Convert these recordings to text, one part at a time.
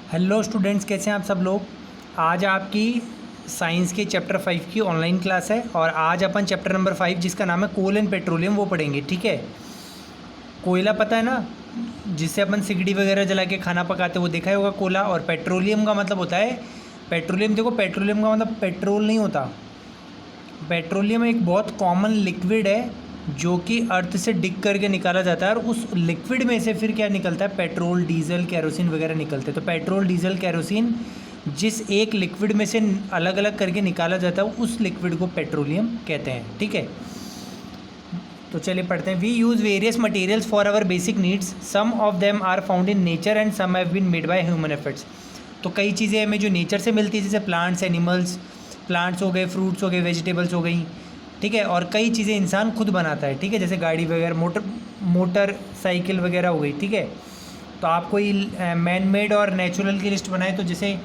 Hello students, कैसे हैं आप सब लोग। आज आपकी साइंस के चैप्टर 5 की ऑनलाइन क्लास है और आज अपन चैप्टर नंबर 5 जिसका नाम है कोल एंड पेट्रोलियम वो पढ़ेंगे। ठीक है। कोयला पता है ना, जिससे अपन सिगड़ी वगैरह जला के खाना पकाते, वो देखा ही होगा कोयला। और पेट्रोलियम का मतलब होता है, पेट्रोलियम देखो, पेट्रोलियम का मतलब पेट्रोल नहीं होता। पेट्रोलियम एक बहुत कॉमन लिक्विड है जो कि अर्थ से डिग करके निकाला जाता है और उस लिक्विड में से फिर क्या निकलता है, पेट्रोल, डीजल, कैरोसिन वगैरह निकलते हैं। तो पेट्रोल, डीजल, कैरोसिन जिस एक लिक्विड में से अलग अलग करके निकाला जाता है उस लिक्विड को पेट्रोलियम कहते हैं। ठीक है, तो चलिए पढ़ते हैं। We use various materials for our basic needs, some of them are found in nature and some have been made by human efforts. तो कई चीज़ें हमें जो नेचर से मिलती है, जैसे प्लांट्स, एनिमल्स, प्लांट्स हो गए, फ्रूट्स हो गए, वेजिटेबल्स हो गई। ठीक है, और कई चीज़ें इंसान खुद बनाता है। ठीक है, जैसे गाड़ी वगैरह, मोटर साइकिल वगैरह हो गई। ठीक है, तो आप कोई मैन मेड और नेचुरल की लिस्ट बनाए तो जैसे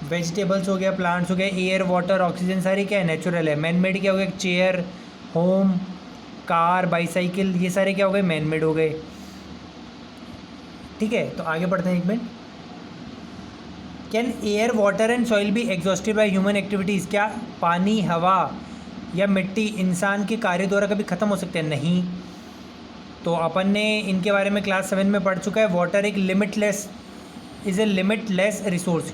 वेजिटेबल्स हो गया, प्लांट्स हो गया, एयर, वाटर, ऑक्सीजन, सारे क्या है, नेचुरल है। मैन मेड क्या हो गया, चेयर, होम, कार, बाईसाइकिल, ये सारे क्या हो गए, मैन मेड हो गए। ठीक है, तो आगे बढ़ते हैं एक minute. Can air, water and soil be exhausted by human activities. क्या पानी, हवा या मिट्टी इंसान के कार्य द्वारा कभी ख़त्म हो सकते हैं? नहीं। तो अपन ने इनके बारे में क्लास 7 में पढ़ चुका है। वाटर एक limitless is a limitless resource.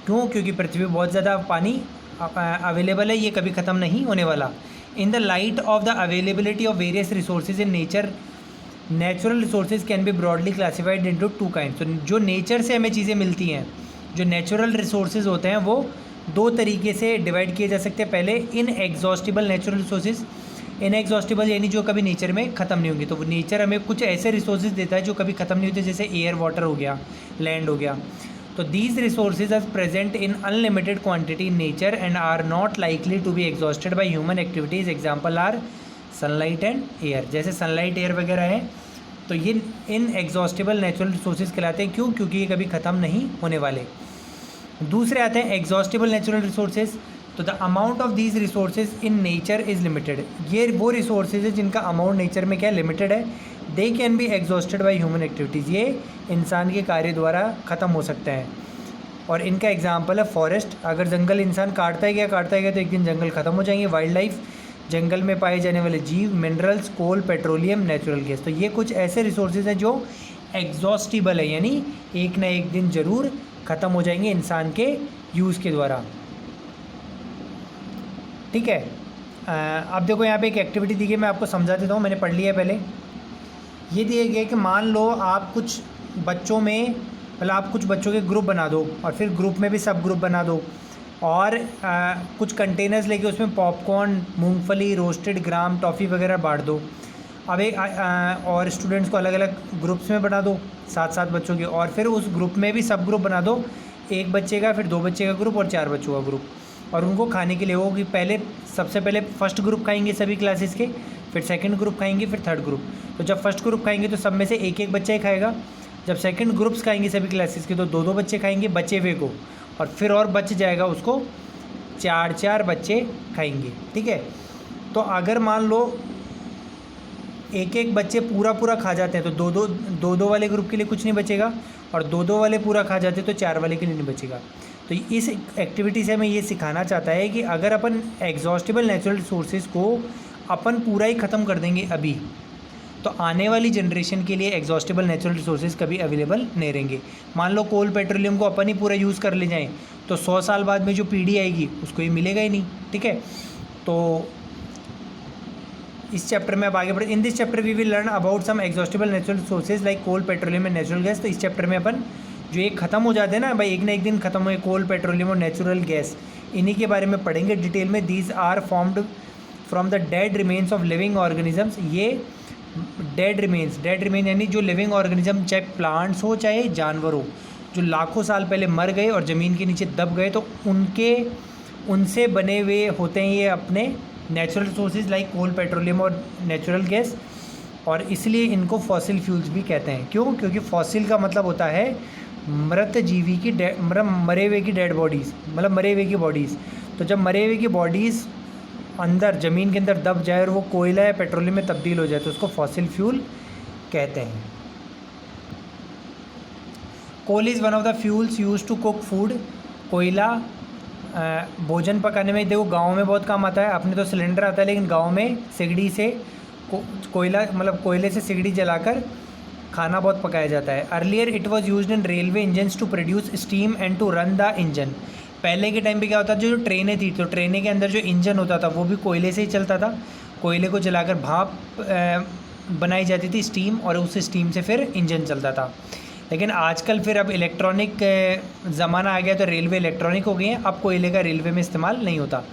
क्यों? क्योंकि पृथ्वी बहुत ज़्यादा पानी अवेलेबल है, ये कभी ख़त्म नहीं होने वाला। In the light of the availability of various resources in nature, natural resources can be broadly classified into two kind. तो जो नेचर से हमें चीज़ें मिलती हैं, जो नेचुरल रिसोर्सेज होते हैं, वो दो तरीके से डिवाइड किए जा सकते हैं। पहले इन एग्जॉस्टिबल नेचुरल रिसोर्सेज, इन एग्जॉस्टिबल यानी जो कभी नेचर में ख़त्म नहीं होंगे। तो वो नेचर हमें कुछ ऐसे रिसोर्सेज देता है जो कभी ख़त्म नहीं होते, जैसे एयर, वाटर हो गया, लैंड हो गया। तो these resources are present in unlimited quantity in nature and are not likely to be exhausted by human activities. Example are sunlight and air. जैसे सनलाइट, एयर वगैरह है, तो ये इन एग्जॉस्टिबल नेचुरल रिसोर्सेज कहलाते हैं। क्यों? क्योंकि ये कभी ख़त्म नहीं होने वाले। दूसरे आते हैं एग्जॉस्टिबल नेचुरल रिसोर्सेज। तो the amount of these resources in nature is limited. ये वो रिसोर्सेज है जिनका अमाउंट नेचर में क्या लिमिटेड है। They can be exhausted by human activities. ये इंसान के कार्य द्वारा ख़त्म हो सकते हैं। और इनका एग्जाम्पल है फॉरेस्ट। अगर जंगल इंसान काटता है गया तो एक दिन जंगल ख़त्म हो जाएंगे। वाइल्ड लाइफ, जंगल में पाए जाने वाले जीव, मिनरल्स, कोल, पेट्रोलियम, नेचुरल गैस। तो ये कुछ ऐसे रिसोर्सेज हैं जो एग्जॉस्टिबल है, यानी एक ना एक दिन ज़रूर ख़त्म हो जाएंगे इंसान के यूज़ के द्वारा। ठीक है, अब देखो यहाँ पे एक एक्टिविटी दी गई, मैं आपको समझा देता हूँ, मैंने पढ़ लिया है पहले। ये दिए गए कि मान लो आप कुछ बच्चों में, मतलब आप कुछ बच्चों के ग्रुप बना दो और फिर ग्रुप में भी सब ग्रुप बना दो और कुछ कंटेनर्स लेके उसमें पॉपकॉर्न, मूंगफली, रोस्टेड ग्राम, टॉफ़ी वगैरह बांट दो। अब एक और स्टूडेंट्स को अलग अलग ग्रुप्स में बना दो, 7-7 बच्चों के, और फिर उस ग्रुप में भी सब ग्रुप बना दो। एक बच्चे का, फिर 2 बच्चे का ग्रुप और 4 बच्चों का ग्रुप। और उनको खाने के लिए हो कि सबसे पहले फर्स्ट ग्रुप खाएंगे सभी क्लासेस के, फिर सेकंड ग्रुप खाएंगे, फिर थर्ड ग्रुप। तो जब फर्स्ट ग्रुप खाएंगे तो सब में से एक एक बच्चा ही खाएगा। जब सेकंड ग्रुप्स खाएंगे सभी क्लासेस के तो 2-2 बच्चे खाएंगे बचे हुए को, और फिर और बच जाएगा उसको 4-4 बच्चे खाएंगे। ठीक है, तो अगर मान लो एक एक बच्चे पूरा खा जाते हैं तो दो वाले ग्रुप के लिए कुछ नहीं बचेगा, और 2-2 वाले पूरा खा जाते हैं तो 4 वाले के लिए नहीं बचेगा। तो इस एक्टिविटी से हमें ये सिखाना चाहता है कि अगर अपन एग्जॉस्टिबल नेचुरल रिसोर्सेज को अपन पूरा ही ख़त्म कर देंगे अभी, तो आने वाली जनरेशन के लिए एग्जॉस्टिबल नेचुरल रिसोर्सेज कभी अवेलेबल नहीं रहेंगे। मान लो कोल, पेट्रोलियम को अपन ही पूरा यूज़ कर ले जाएँ तो 100 साल बाद में जो पीढ़ी आएगी उसको ये मिलेगा ही नहीं। ठीक है, तो इस चैप्टर में अब आगे बढ़े। In this chapter we will learn about some exhaustible natural resources like coal, petroleum and natural gas. तो इस चैप्टर में अपन जो एक ख़त्म हो जाते हैं ना भाई, एक ना एक दिन ख़त्म हुए, कोल, पेट्रोलियम और नेचुरल गैस, इन्हीं के बारे में पढ़ेंगे डिटेल में। These are formed from the dead remains of living organisms. ये डेड रिमेन यानी जो लिविंग ऑर्गेनिज्म, चाहे प्लांट्स हो चाहे जानवर हो, जो लाखों साल पहले मर गए और ज़मीन के नीचे दब गए, तो उनसे बने हुए होते हैं ये अपने natural resources like coal, petroleum और नेचुरल गैस। और इसलिए इनको फॉसिल फ्यूल्स भी कहते हैं। क्यों? क्योंकि फॉसिल का मतलब होता है मृत जीवी की, मतलब मरे हुए की डेड बॉडीज़, मतलब मरे हुए की बॉडीज़। तो जब मरे हुए की बॉडीज़ अंदर ज़मीन के अंदर दब जाए और वो कोयला या पेट्रोलियम में तब्दील हो जाए तो उसको फॉसिल फ्यूल कहते हैं। Coal is one of the fuels use to cook food. कोयला भोजन पकाने में देखो गाँव में बहुत काम आता है, अपने तो सिलेंडर आता है, लेकिन गाँव में सिगड़ी से कोयला मतलब कोयले से सिगड़ी जलाकर खाना बहुत पकाया जाता है। Earlier it was use in railway engines to produce steam and to run the engine. पहले के टाइम पे क्या होता था, जो ट्रेनें थी तो ट्रेनें के अंदर जो इंजन होता था वो भी कोयले से ही चलता था। कोयले को जलाकर भाप बनाई जाती थी स्टीम, और उस स्टीम से फिर इंजन चलता था। लेकिन आजकल फिर अब इलेक्ट्रॉनिक ज़माना आ गया तो रेलवे इलेक्ट्रॉनिक हो गई है, अब कोयले का रेलवे में इस्तेमाल नहीं होता।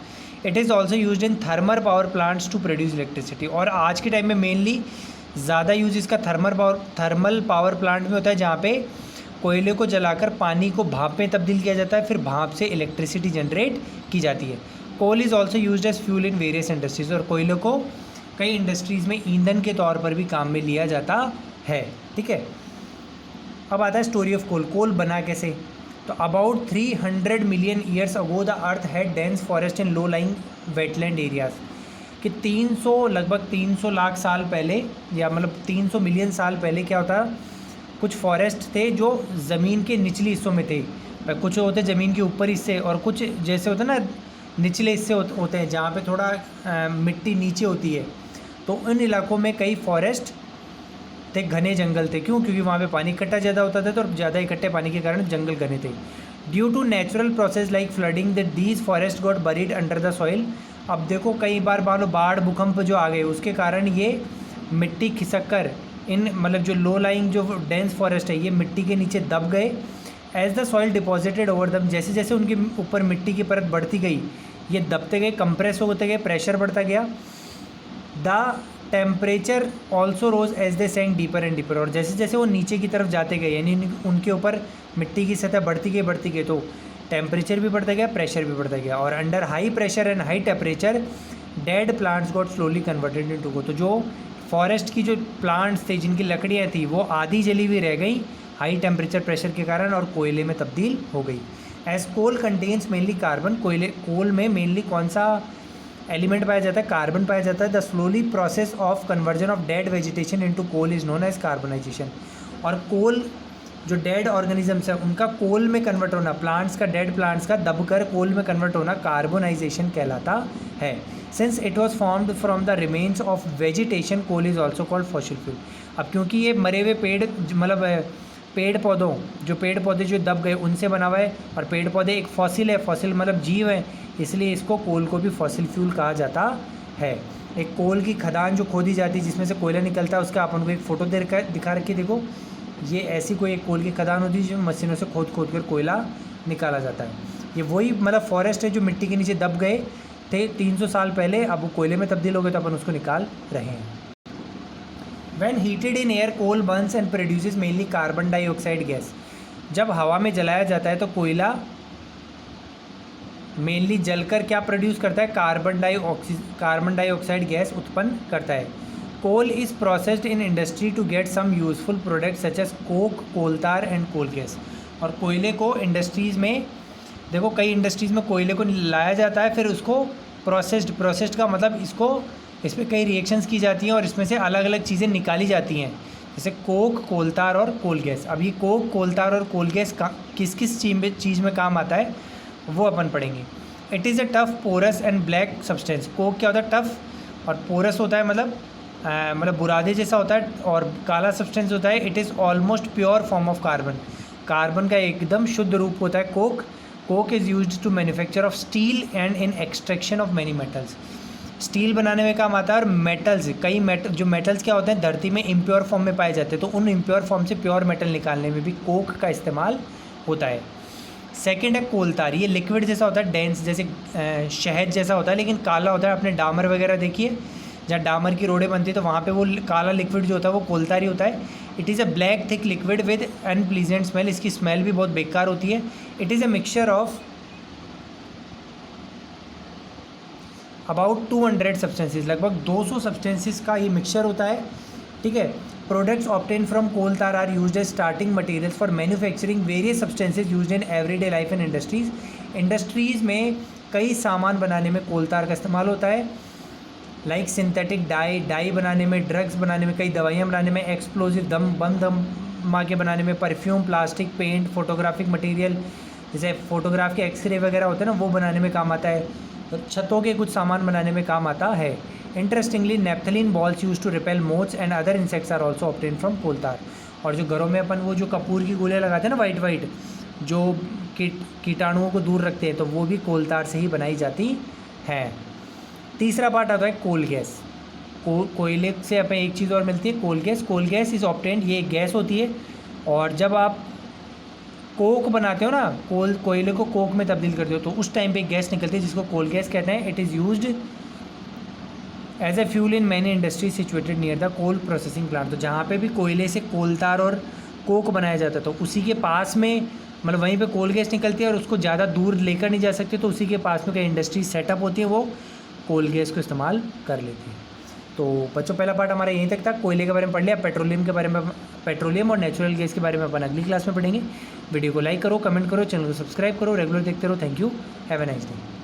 It is also use in thermal power plants to produce electricity. और आज के टाइम में मेनली ज़्यादा यूज इसका थर्मल पावर प्लांट में होता है, जहाँ पे कोयले को जलाकर पानी को भाप में तब्दील किया जाता है, फिर भाप से इलेक्ट्रिसिटी जनरेट की जाती है। Coal is also use as fuel in various industries. और कोयले को कई इंडस्ट्रीज़ में ईंधन के तौर पर भी काम में लिया जाता है। ठीक है, अब आता है स्टोरी ऑफ कोल। कोल बना कैसे? तो about 300 million years ago the earth had dense forest in low lying wetland areas. कि 300 लगभग 300 लाख साल पहले, या मतलब 300 मिलियन साल पहले क्या होता, कुछ फॉरेस्ट थे जो ज़मीन के निचले हिस्सों में थे। कुछ होते ज़मीन के ऊपर हिस्से, और कुछ जैसे होता है ना निचले हिस्से होते हैं जहाँ पे थोड़ा मिट्टी नीचे होती है। तो उन इलाकों में कई फॉरेस्ट थे, घने जंगल थे। क्यों? क्योंकि वहाँ पे पानी इकट्ठा ज़्यादा होता था, तो ज़्यादा इकट्ठे पानी के कारण जंगल घने थे। Due to natural process like flooding that these forest got buried under the soil. अब देखो कई बार मान लो बाढ़ भूकंप जो आ गए, उसके कारण ये मिट्टी खिसक कर इन मतलब जो लो लाइंग जो डेंस फॉरेस्ट है ये मिट्टी के नीचे दब गए। As the soil deposited over them, जैसे जैसे उनके ऊपर मिट्टी की परत बढ़ती गई ये दबते गए, कंप्रेस होते गए, प्रेशर बढ़ता गया। The temperature also rose as they sank deeper and deeper. और जैसे जैसे वो नीचे की तरफ जाते गए, यानी उनके ऊपर मिट्टी की सतह बढ़ती गई, तो टेम्परेचर भी बढ़ता गया, प्रेशर भी बढ़ता गया। और under high pressure and high temperature dead plants got slowly converted into coal. तो जो फॉरेस्ट की जो प्लांट्स थे, जिनकी लकड़ियाँ थी, वो आधी जली हुई रह गई हाई टेम्परेचर प्रेशर के कारण, और कोयले में तब्दील हो गई। As coal contains mainly carbon. Coal में मेनली कौन सा एलिमेंट पाया जाता है? कार्बन पाया जाता है। The slowly process of conversion of dead vegetation into coal is known as carbonization. और कोल जो डेड ऑर्गेनिजम्स है उनका कोल में कन्वर्ट होना, प्लांट्स का, डेड प्लांट्स का दबकर कोल में कन्वर्ट होना कार्बोनाइजेशन कहलाता है। Since it was formed from the remains of vegetation, coal is also called fossil fuel. अब क्योंकि ये मरे हुए पेड़ मतलब पेड़ पौधे जो दब गए उनसे बना हुआ है, और पेड़ पौधे एक फॉसिल है, फॉसिल मतलब जीव है, इसलिए इसको कोल को भी फॉसिल फ्यूल कहा जाता है। एक कोल की खदान जो खोदी जाती है जिसमें से कोयला निकलता है, उसका अपन को एक फ़ोटो दिखा रखी, देखो ये ऐसी कोई एक कोल की खदान होती है जो मशीनों से खोद कर कोयला निकाला जाता है। ये वही मतलब फॉरेस्ट है जो मिट्टी के नीचे दब गए थे 300 साल पहले, अब वो कोयले में तब्दील हो गए, तो अपन उसको निकाल रहे हैं। When heated in air, coal burns and produces mainly carbon dioxide gas. जब हवा में जलाया जाता है तो कोयला मेनली जलकर क्या प्रोड्यूस करता है? कार्बन डाइऑक्साइड गैस उत्पन्न करता है। Coal is processed in industry to get some useful product such as coke, coal tar and coal gas. और कोयले को इंडस्ट्रीज़ में देखो कई इंडस्ट्रीज़ में कोयले को लाया जाता है, फिर उसको प्रोसेस्ड का मतलब इस पर कई रिएक्शंस की जाती हैं और इसमें से अलग अलग चीज़ें निकाली जाती हैं, जैसे कोक, कोलतार और कोल गैस। अब ये कोक, कोलतार और कोल गैस किस किस चीज़ में काम आता है वो अपन पढ़ेंगे। It is a tough, porous and black substance. Coke क्या होता है? टफ, और पोरस होता है मतलब बुरादे जैसा होता है, और काला सब्सटेंस होता है। It is almost pure form of carbon का एकदम शुद्ध रूप होता है coke. Coke is used to manufacture of steel and in extraction of many metals. Steel बनाने में काम आता है, और मेटल्स जो मेटल्स क्या होते हैं धरती में इम्प्योर फॉर्म में पाए जाते हैं, तो उन इम्प्योर फॉर्म से प्योर मेटल निकालने में भी कोक का इस्तेमाल होता है। सेकंड है कोलतार। ये लिक्विड जैसा होता है, डेंस, जैसे शहद जैसा होता है, लेकिन काला होता है। आपने डामर वगैरह देखिए, जहाँ डामर की रोडें बनती है तो वहाँ पे वो काला लिक्विड जो होता है वो कोलतार ही होता है। It is a black thick liquid with unpleasant smell. इसकी स्मेल भी बहुत बेकार होती है। It is a mixture of about 200 substances, लगभग 200 सब्सटेंसेस का ये मिक्सचर होता है। ठीक है। Products obtain from coal tar are used as starting materials for manufacturing various substances used in everyday life and industries में कई सामान बनाने में कोल तार का इस्तेमाल होता है। लाइक सिंथेटिक डाई बनाने में, ड्रग्स बनाने में, कई दवाइयाँ बनाने में, एक्सप्लोजिव बम फार्मा के बनाने में, perfume, plastic, paint, photographic material जैसे फ़ोटोग्राफ के एक्सरे वगैरह होते हैं ना, वो बनाने में काम आता है। तो छतों के कुछ सामान बनाने में काम आता है। Interestingly naphthalene balls use to repel moths and other insects are also obtain from coal tar. और जो घरों में अपन वो जो कपूर की गोलियाँ लगाते हैं ना, वाइट वाइट, जो कीटाणुओं को दूर रखते हैं, तो वो भी कोल तार से ही बनाई जाती हैं। तीसरा पार्ट आता है कोल गैस। कोयले से हमें एक चीज़ और मिलती है, coal gas. Coal gas is obtained, ये एक गैस होती है। और जब आप कोक बनाते हो ना, कोयले को कोक में तब्दील करते हो, तो उस टाइम पे एक गैस निकलती है जिसको कोल गैस कहते हैं। It is used as a fuel in many industry situated near the coal processing plant. तो जहाँ पे भी कोयले से कोलतार और कोक बनाया जाता है, तो उसी के पास में, मतलब वहीं पे कोल गैस निकलती है और उसको ज़्यादा दूर लेकर नहीं जा सकते, तो उसी के पास में कई इंडस्ट्री सेटअप होती है, वो कोल गैस को इस्तेमाल कर लेती है। तो बच्चों, पहला पार्ट हमारा यहीं तक था। कोयले के बारे में पढ़ लिया। पेट्रोलियम के बारे में, पेट्रोलियम और नेचुरल गैस के बारे में अपन अगली क्लास में पढ़ेंगे। वीडियो को लाइक करो, कमेंट करो, चैनल को सब्सक्राइब करो, रेगुलर देखते रहो। Thank you, have a nice day.